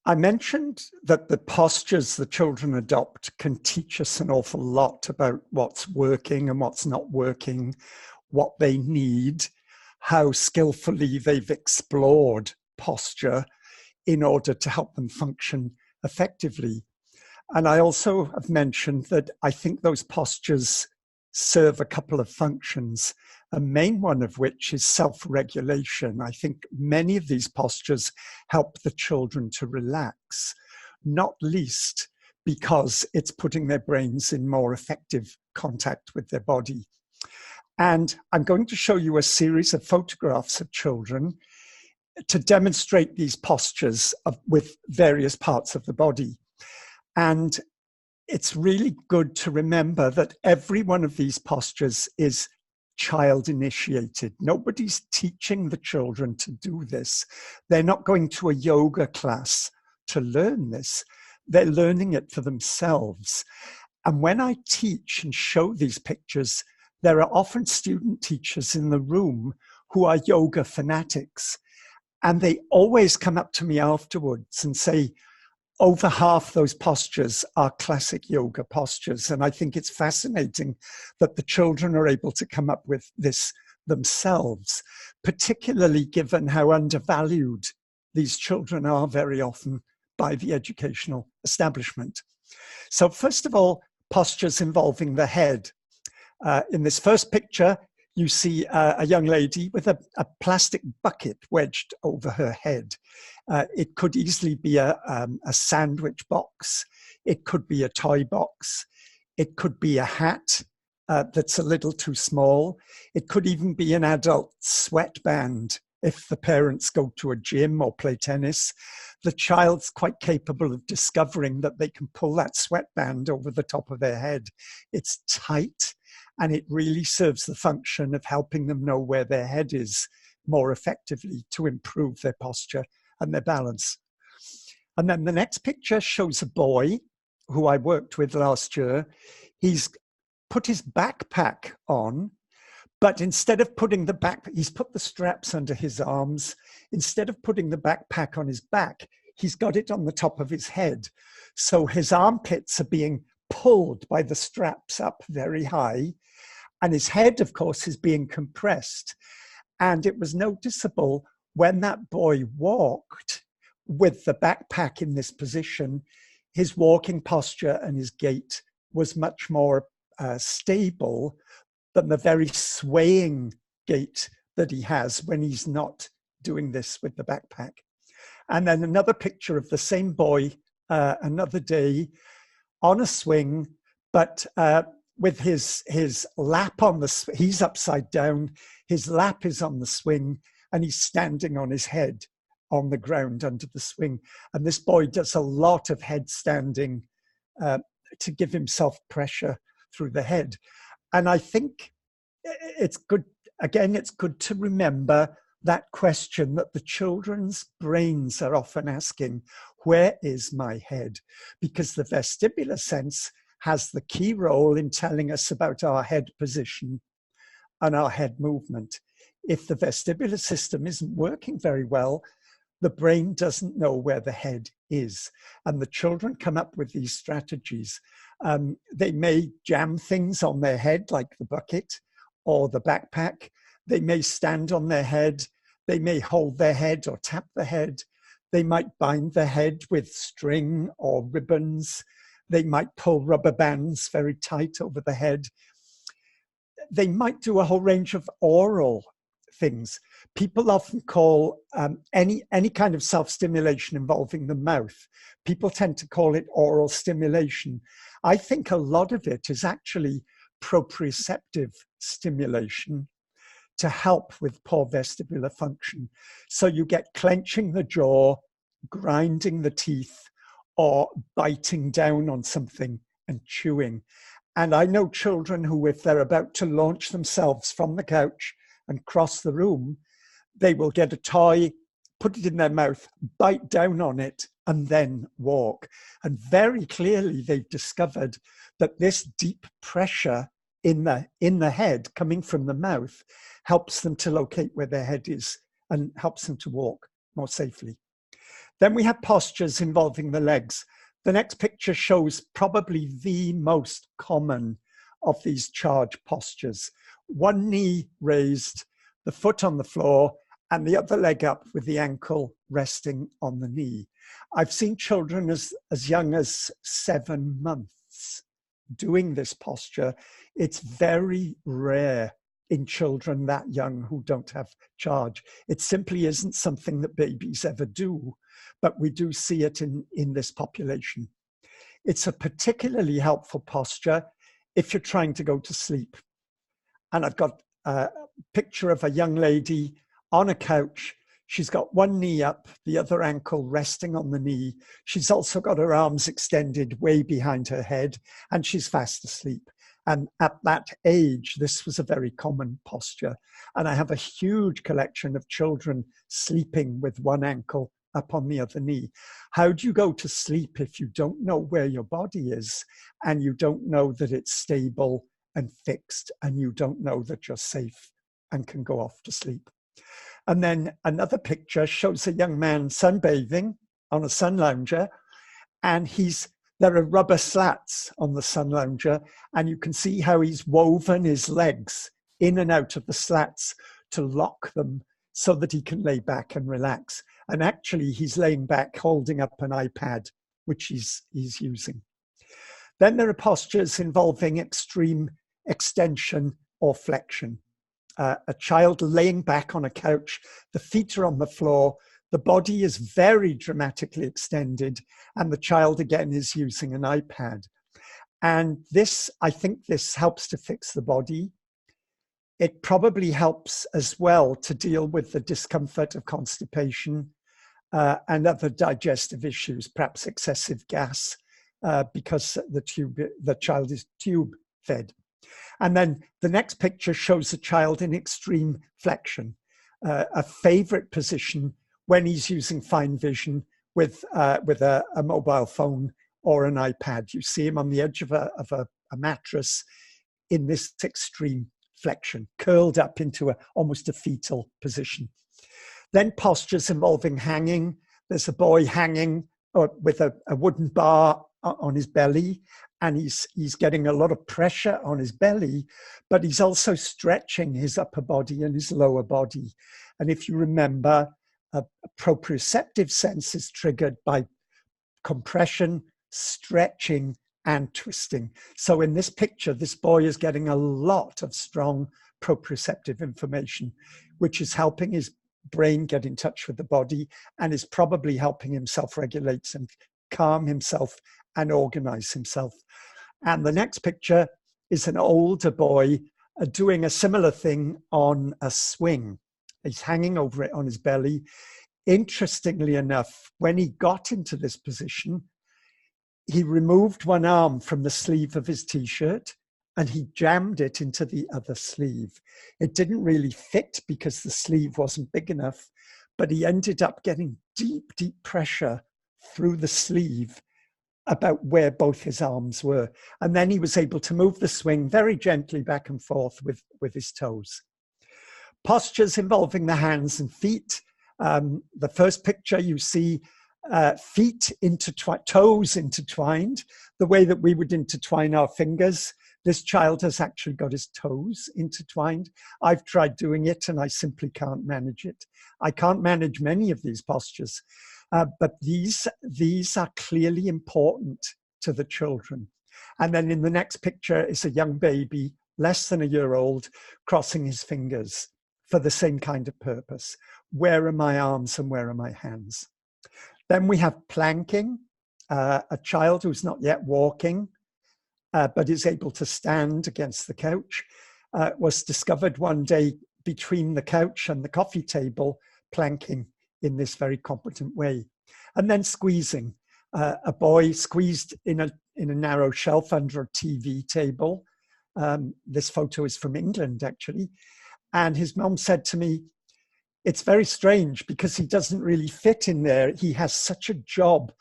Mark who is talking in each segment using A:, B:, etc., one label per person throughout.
A: I mentioned that the postures the children adopt can teach us an awful lot about what's working and what's not working, what they need, how skillfully they've explored posture in order to help them function effectively. And I also have mentioned that I think those postures serve a couple of functions, a main one of which is self-regulation. I think many of these postures help the children to relax, not least because it's putting their brains in more effective contact with their body. And I'm going to show you a series of photographs of children to demonstrate these postures with various parts of the body. And it's really good to remember that every one of these postures is child initiated. Nobody's teaching the children to do this. They're not going to a yoga class to learn this. They're learning it for themselves. And when I teach and show these pictures, there are often student teachers in the room who are yoga fanatics. And they always come up to me afterwards and say, over half those postures are classic yoga postures. And I think it's fascinating that the children are able to come up with this themselves, particularly given how undervalued these children are very often by the educational establishment. So first of all, postures involving the head. In this first picture, you see a young lady with a plastic bucket wedged over her head. It could easily be a sandwich box. It could be a toy box. It could be a hat that's a little too small. It could even be an adult sweatband. If the parents go to a gym or play tennis, the child's quite capable of discovering that they can pull that sweatband over the top of their head. It's tight, and it really serves the function of helping them know where their head is more effectively to improve their posture and their balance. And then the next picture shows a boy who I worked with last year. He's put his backpack on, but instead of putting the backpack, he's put the straps under his arms. Instead of putting the backpack on his back, he's got it on the top of his head. So his armpits are being pulled by the straps up very high. And his head, of course, is being compressed. And it was noticeable when that boy walked with the backpack in this position, his walking posture and his gait was much more stable than the very swaying gait that he has when he's not doing this with the backpack. And then another picture of the same boy another day on a swing, but with his lap on the, he's upside down, his lap is on the swing, and he's standing on his head on the ground under the swing. And this boy does a lot of head standing to give himself pressure through the head. And I think it's good, again, it's good to remember that question that the children's brains are often asking, where is my head? Because the vestibular sense has the key role in telling us about our head position and our head movement. If the vestibular system isn't working very well, the brain doesn't know where the head is. And the children come up with these strategies. They may jam things on their head, like the bucket or the backpack. They may stand on their head. They may hold their head or tap the head. They might bind the head with string or ribbons. They might pull rubber bands very tight over the head. They might do a whole range of oral things. People often call any kind of self-stimulation involving the mouth, people tend to call it oral stimulation. I think a lot of it is actually proprioceptive stimulation to help with poor vestibular function. So you get clenching the jaw, grinding the teeth, or biting down on something and chewing. And I know children who, if they're about to launch themselves from the couch and cross the room, they will get a toy, put it in their mouth, bite down on it, and then walk. And very clearly they've discovered that this deep pressure in the head coming from the mouth helps them to locate where their head is and helps them to walk more safely. Then we have postures involving the legs. The next picture shows probably the most common of these charge postures. One knee raised, the foot on the floor, and the other leg up with the ankle resting on the knee. I've seen children as young as 7 months doing this posture. It's very rare in children that young who don't have charge. It simply isn't something that babies ever do, but we do see it in this population. It's a particularly helpful posture if you're trying to go to sleep. And I've got a picture of a young lady on a couch. She's got one knee up, the other ankle resting on the knee. She's also got her arms extended way behind her head, and she's fast asleep. And at that age, this was a very common posture. And I have a huge collection of children sleeping with one ankle up on the other knee. How do you go to sleep if you don't know where your body is, and you don't know that it's stable and fixed, and you don't know that you're safe and can go off to sleep? And then another picture shows a young man sunbathing on a sun lounger, and there are rubber slats on the sun lounger, and you can see how he's woven his legs in and out of the slats to lock them so that he can lay back and relax. And actually he's laying back holding up an iPad, which he's using. Then there are postures involving extreme extension or flexion. A child laying back on a couch, the feet are on the floor, the body is very dramatically extended, and the child again is using an iPad. And I think this helps to fix the body. It probably helps as well to deal with the discomfort of constipation and other digestive issues, perhaps excessive gas, because the child is tube fed. And then the next picture shows a child in extreme flexion, a favorite position when he's using fine vision with a mobile phone or an iPad. You see him on the edge of a mattress in this extreme flexion, curled up into almost a fetal position. Then postures involving hanging. There's a boy hanging with a wooden bar on his belly, and he's getting a lot of pressure on his belly, but he's also stretching his upper body and his lower body. And if you remember, a proprioceptive sense is triggered by compression, stretching, and twisting. So in this picture, this boy is getting a lot of strong proprioceptive information, which is helping his brain get in touch with the body and is probably helping him self-regulate and calm himself and organize himself. And the next picture is an older boy doing a similar thing on a swing. He's hanging over it on his belly. Interestingly enough, when he got into this position, he removed one arm from the sleeve of his t-shirt and he jammed it into the other sleeve. It didn't really fit because the sleeve wasn't big enough, but he ended up getting deep, deep pressure through the sleeve about where both his arms were. And then he was able to move the swing very gently back and forth with his toes. Postures involving the hands and feet. The first picture you see feet intertwined, toes intertwined, the way that we would intertwine our fingers. This child has actually got his toes intertwined. I've tried doing it and I simply can't manage it. I can't manage many of these postures, but these are clearly important to the children. And then in the next picture is a young baby, less than a year old, crossing his fingers for the same kind of purpose. Where are my arms and where are my hands? Then we have planking, a child who's not yet walking, but is able to stand against the couch, was discovered one day between the couch and the coffee table, planking in this very competent way. And then squeezing, a boy squeezed in a narrow shelf under a TV table. This photo is from England, actually. And his mom said to me, it's very strange because he doesn't really fit in there. He has such a job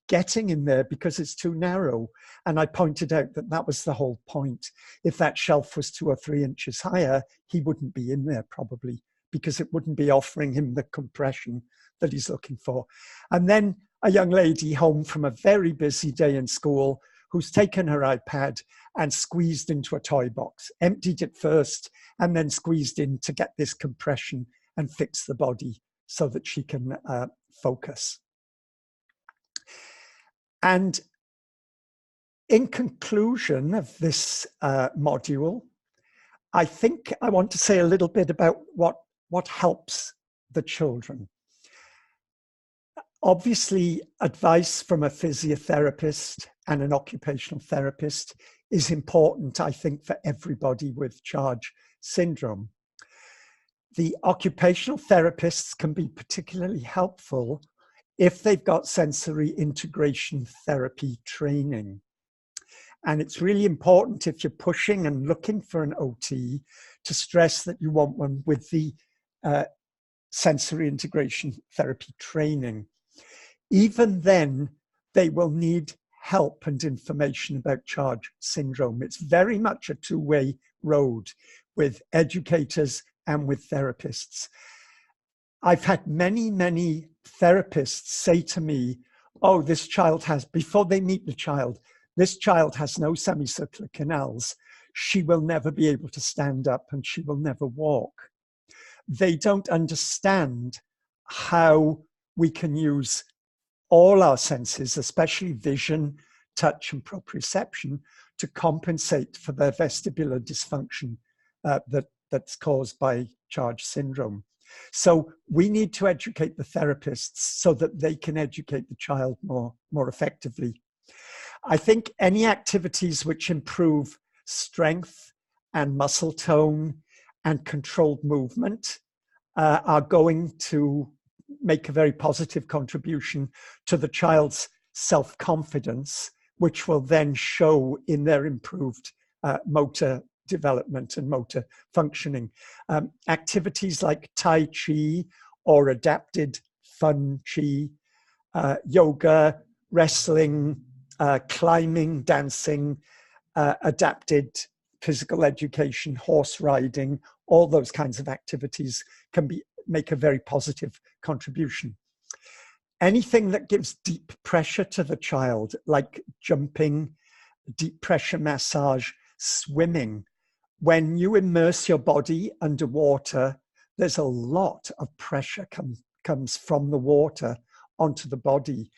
A: getting in there because it's too narrow. And I pointed out that that was the whole point. If that shelf was 2 or 3 inches higher, he wouldn't be in there probably because it wouldn't be offering him the compression that he's looking for. And then a young lady home from a very busy day in school who's taken her iPad and squeezed into a toy box, emptied it first, and then squeezed in to get this compression and fix the body so that she can focus. And in conclusion of this module, I think I want to say a little bit about what helps the children. Obviously, advice from a physiotherapist and an occupational therapist is important, I think, for everybody with CHARGE syndrome. The occupational therapists can be particularly helpful if they've got sensory integration therapy training. And it's really important, if you're pushing and looking for an OT, to stress that you want one with the sensory integration therapy training. Even then, they will need help and information about CHARGE syndrome. It's very much a two-way road with educators and with therapists. I've had many, many therapists say to me, oh, this child has, before they meet the child, this child has no semicircular canals. She will never be able to stand up and she will never walk. They don't understand how we can use all our senses, especially vision, touch, and proprioception, to compensate for their vestibular dysfunction that's caused by CHARGE syndrome. So we need to educate the therapists so that they can educate the child more effectively. I think any activities which improve strength and muscle tone and controlled movement are going to make a very positive contribution to the child's self-confidence, which will then show in their improved motor development and motor functioning. Activities like Tai Chi or adapted Fun Chi, yoga, wrestling, climbing, dancing, adapted physical education, horse riding, all those kinds of activities can make a very positive contribution. Anything that gives deep pressure to the child, like jumping, deep pressure massage, swimming. When you immerse your body underwater, there's a lot of pressure comes from the water onto the body.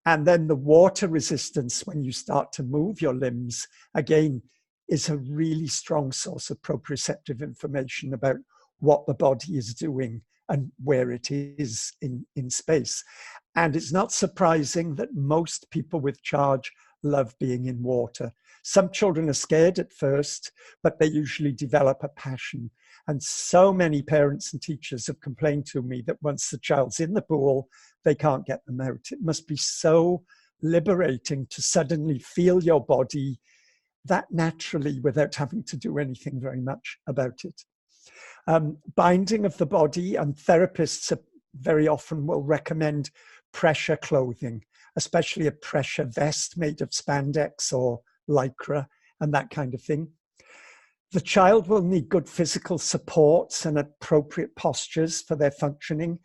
A: And then the water resistance, when you start to move your limbs, again, is a really strong source of proprioceptive information about what the body is doing and where it is in space. And it's not surprising that most people with CHARGE love being in water. Some children are scared at first, but they usually develop a passion. And so many parents and teachers have complained to me that once the child's in the pool, they can't get them out. It must be so liberating to suddenly feel your body that naturally without having to do anything very much about it. Binding of the body, and therapists very often will recommend pressure clothing, especially a pressure vest made of spandex or lycra and that kind of thing. The child will need good physical supports and appropriate postures for their functioning.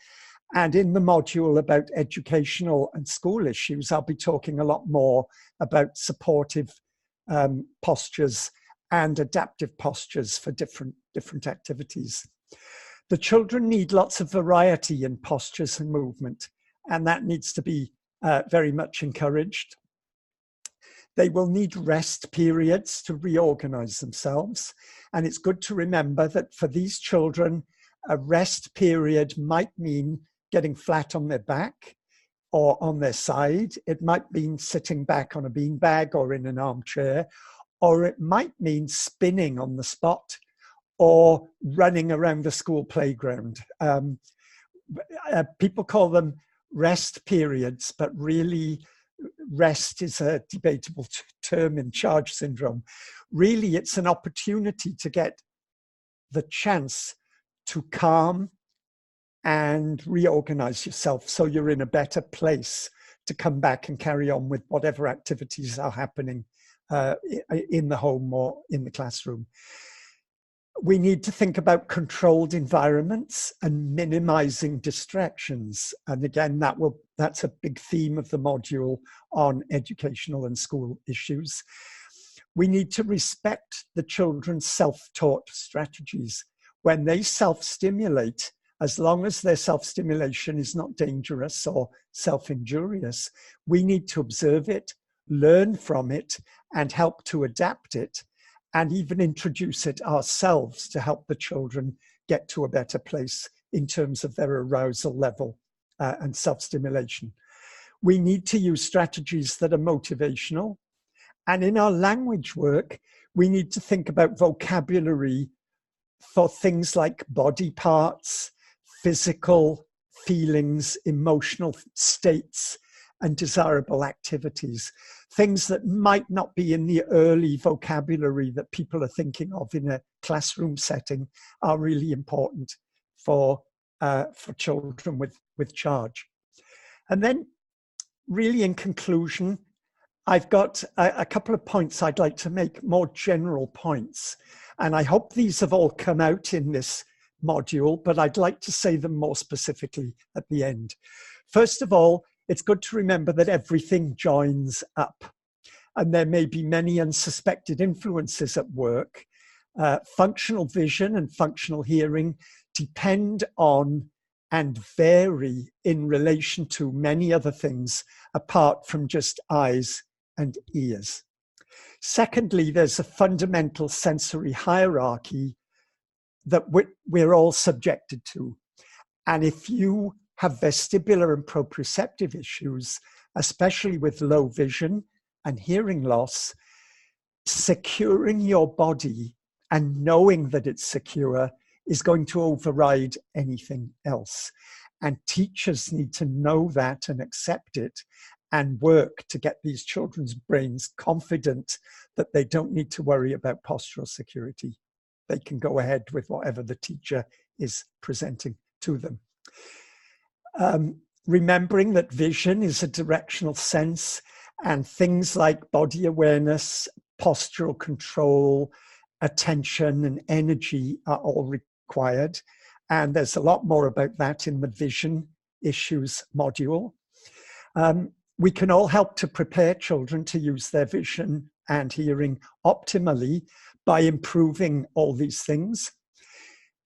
A: And in the module about educational and school issues, I'll be talking a lot more about supportive postures and adaptive postures for different activities. The children need lots of variety in postures and movement, and that needs to be very much encouraged. They will need rest periods to reorganize themselves. And it's good to remember that for these children, a rest period might mean getting flat on their back or on their side. It might mean sitting back on a beanbag or in an armchair, or it might mean spinning on the spot or running around the school playground. People call them rest periods, but really rest is a debatable term in CHARGE syndrome. Really, it's an opportunity to get the chance to calm and reorganize yourself so you're in a better place to come back and carry on with whatever activities are happening in the home or in the classroom. We need to think about controlled environments and minimizing distractions. And again, that's a big theme of the module on educational and school issues. We need to respect the children's self-taught strategies. When they self-stimulate, as long as their self-stimulation is not dangerous or self-injurious, we need to observe it, learn from it, and help to adapt it, and even introduce it ourselves to help the children get to a better place in terms of their arousal level and self-stimulation. We need to use strategies that are motivational. And in our language work, we need to think about vocabulary for things like body parts, physical feelings, emotional states, and desirable activities. Things that might not be in the early vocabulary that people are thinking of in a classroom setting are really important for children with charge. And then really in conclusion, I've got a couple of points I'd like to make, more general points. And I hope these have all come out in this module, but I'd like to say them more specifically at the end. First of all, it's good to remember that everything joins up, and there may be many unsuspected influences at work. Functional vision and functional hearing depend on and vary in relation to many other things apart from just eyes and ears. Secondly, there's a fundamental sensory hierarchy that we're all subjected to. And if you have vestibular and proprioceptive issues, especially with low vision and hearing loss, securing your body and knowing that it's secure is going to override anything else. And teachers need to know that and accept it and work to get these children's brains confident that they don't need to worry about postural security. They can go ahead with whatever the teacher is presenting to them. Remembering that vision is a directional sense, and things like body awareness, postural control, attention, and energy are all required. And there's a lot more about that in the vision issues module. We can all help to prepare children to use their vision and hearing optimally by improving all these things.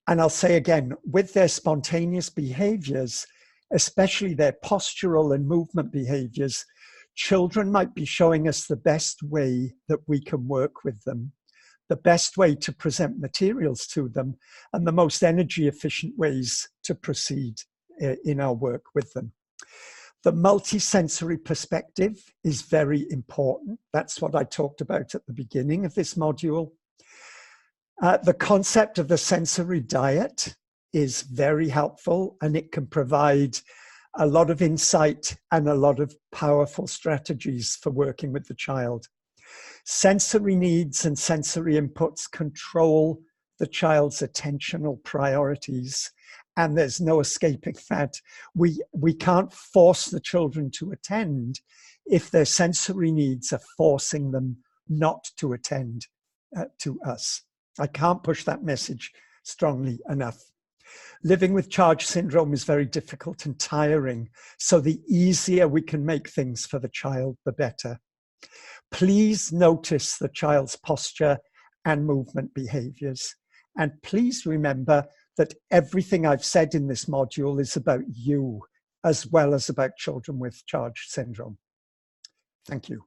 A: And I'll say again, with their spontaneous behaviors, especially their postural and movement behaviors, children might be showing us the best way that we can work with them, the best way to present materials to them, and the most energy efficient ways to proceed in our work with them. The multisensory perspective is very important. That's what I talked about at the beginning of this module. The concept of the sensory diet is very helpful, and it can provide a lot of insight and a lot of powerful strategies for working with the child. Sensory needs and sensory inputs control the child's attentional priorities, and there's no escaping that. We can't force the children to attend if their sensory needs are forcing them not to attend to us. I can't push that message strongly enough. Living with charge syndrome is very difficult and tiring, so the easier we can make things for the child, the better. Please notice the child's posture and movement behaviors. And please remember that everything I've said in this module is about you, as well as about children with charge syndrome. Thank you.